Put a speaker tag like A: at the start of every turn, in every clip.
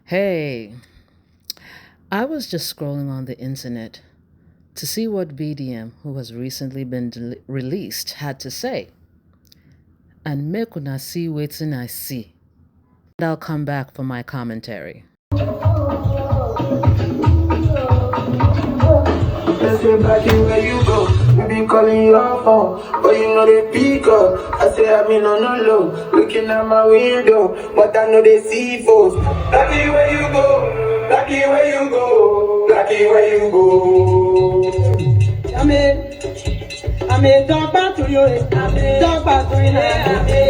A: Hey, I was just scrolling on the internet to see what BDM, who has recently been released, had to say. And make una see wetin I see. And I'll come back for my commentary.
B: Let's say back in where you go. We be calling your phone, but you know they pick up. I say I'm in on the low, looking at my window, but I know they see folks. Lucky where you go, lucky where you go, lucky where you go. I'm a dog back to you, dog back to you,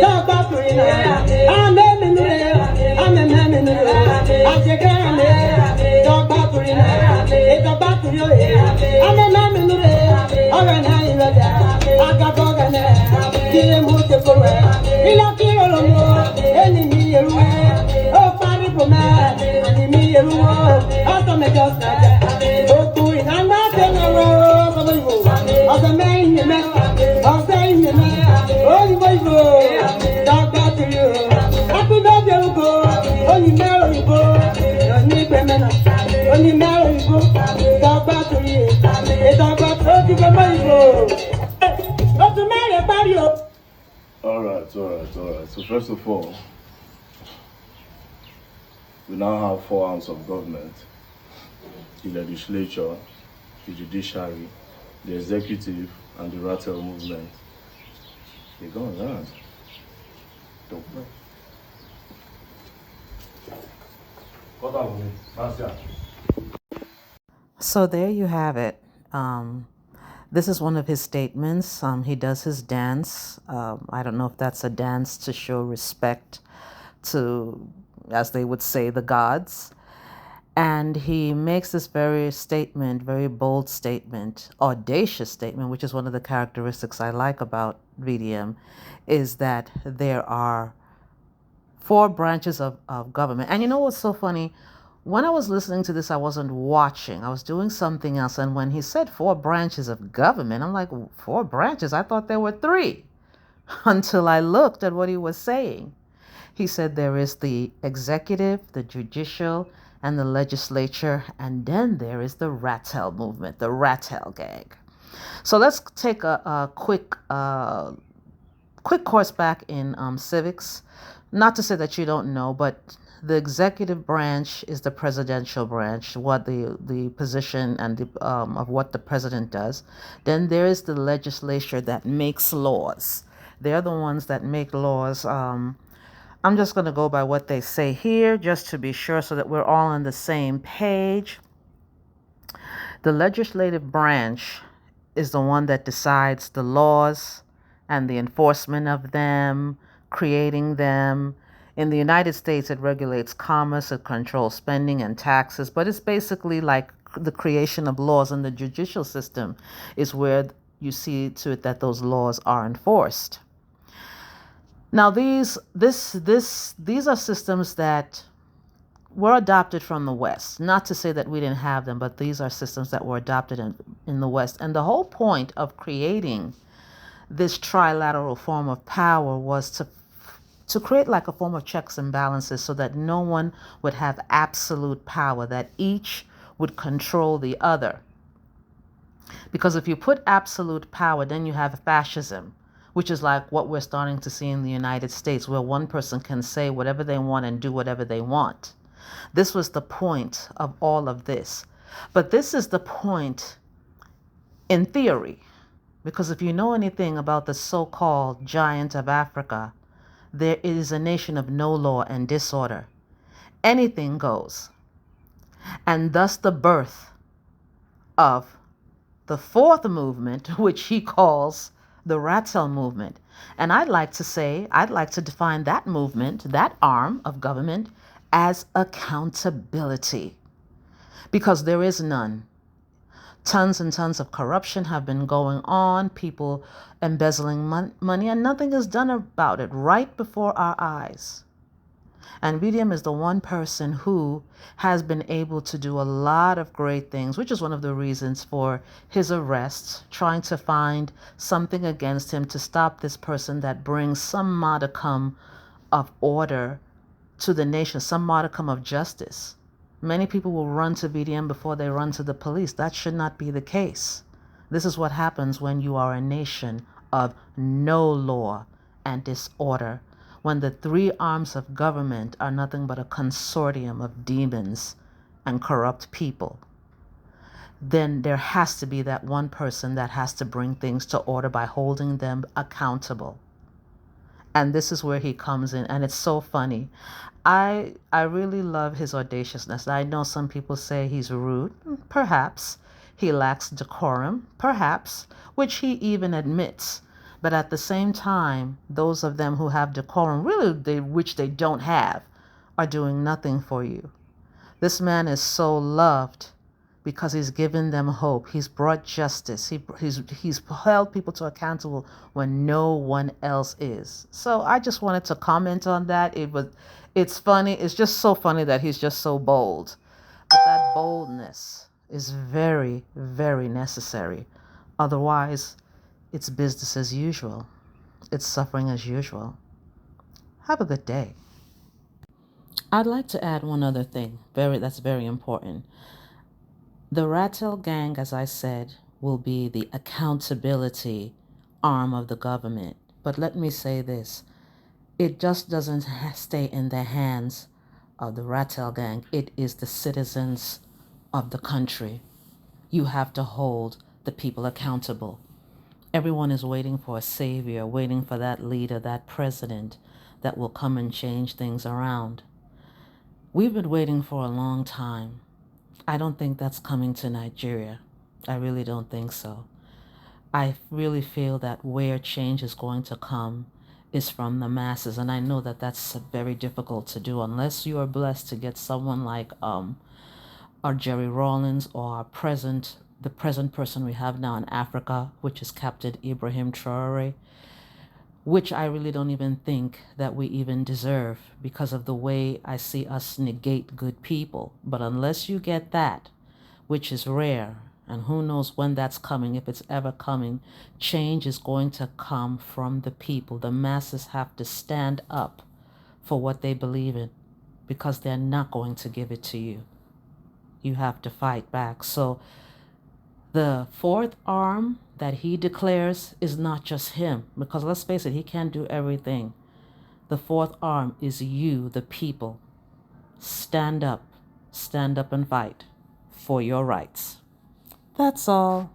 B: dog back to you. I'm a minute, I'm a minute. I say, I'm a dog back to you, it's a back to you. I'm a minute, all right now you're there. I got dog and I move to go away. You like it all more, enemy, you're away. Oh, funny for me, enemy, you're away. Also, make us not. Oh, to it, I'm not in the road. Of the main, of the main, oh, you may go, dog back to you. I could not go, only marry you go, only women, only marry you go, dog back to you. It's all about to go, not to marry a party.
C: All right. So first of all, we now have four arms of government: the legislature, the judiciary, the executive, and the Rattle movement. They're going to learn. Don't play.
A: So there you have it. This is one of his statements. He does his dance. I don't know if that's a dance to show respect to, as they would say, the gods. And he makes this very bold statement, audacious statement, which is one of the characteristics I like about VDM, is that there are four branches of government. And you know what's so funny? When I was listening to this, I wasn't watching. I was doing something else. And when he said four branches of government, I'm like, four branches? I thought there were three until I looked at what he was saying. He said there is the executive, the judicial, and the legislature, and then there is the Rattel movement, the Rattel gang. So let's take a quick course back in civics. Not to say that you don't know, but the executive branch is the presidential branch, what the position and the of what the president does. Then there is the legislature that makes laws. They're the ones that make laws. I'm just going to go by what they say here, just to be sure, so that we're all on the same page. The legislative branch is the one that decides the laws and the enforcement of them, creating them. In the United States, it regulates commerce, it controls spending and taxes, but it's basically like the creation of laws, and the judicial system is where you see to it that those laws are enforced. Now, these are systems that were adopted from the West. Not to say that we didn't have them, but these are systems that were adopted in the West. And the whole point of creating this trilateral form of power was to create like a form of checks and balances, so that no one would have absolute power, that each would control the other. Because if you put absolute power, then you have fascism, which is like what we're starting to see in the United States, where one person can say whatever they want and do whatever they want. This was the point of all of this. But this is the point in theory, because if you know anything about the so-called giant of Africa, there is a nation of no law and disorder. Anything goes. And thus the birth of the fourth movement, which he calls the Ratzel movement. And I'd like to define that movement, that arm of government, as accountability. Because there is none. Tons and tons of corruption have been going on, people embezzling money, and nothing is done about it right before our eyes. And VDM is the one person who has been able to do a lot of great things, which is one of the reasons for his arrest, trying to find something against him to stop this person that brings some modicum of order to the nation, some modicum of justice. Many people will run to BDM before they run to the police. That should not be the case. This is what happens when you are a nation of no law and disorder, when the three arms of government are nothing but a consortium of demons and corrupt people. Then there has to be that one person that has to bring things to order by holding them accountable. And this is where he comes in, and it's so funny. I really love his audaciousness. I know some people say he's rude, perhaps. He lacks decorum, perhaps, which he even admits. But at the same time, those of them who have decorum, really, which they don't have, are doing nothing for you. This man is so loved because he's given them hope. He's brought justice. He's held people to accountable when no one else is. So I just wanted to comment on that. It's funny. It's just so funny that he's just so bold. But that boldness is very, very necessary. Otherwise, it's business as usual. It's suffering as usual. Have a good day. I'd like to add one other thing. That's very important. The Rattel Gang, as I said, will be the accountability arm of the government. But let me say this. It just doesn't stay in the hands of the Rattel Gang. It is the citizens of the country. You have to hold the people accountable. Everyone is waiting for a savior, waiting for that leader, that president that will come and change things around. We've been waiting for a long time. I don't think that's coming to Nigeria. I really don't think so. I really feel that where change is going to come is from the masses. And I know that that's very difficult to do unless you are blessed to get someone like our Jerry Rawlings or the present person we have now in Africa, which is Captain Ibrahim Traore, which I really don't even think that we even deserve because of the way I see us negate good people. But unless you get that, which is rare, and who knows when that's coming, if it's ever coming, change is going to come from the people. The masses have to stand up for what they believe in because they're not going to give it to you. You have to fight back. So the fourth arm that he declares is not just him, because let's face it, he can't do everything. The fourth arm is you, the people. Stand up and fight for your rights. That's all.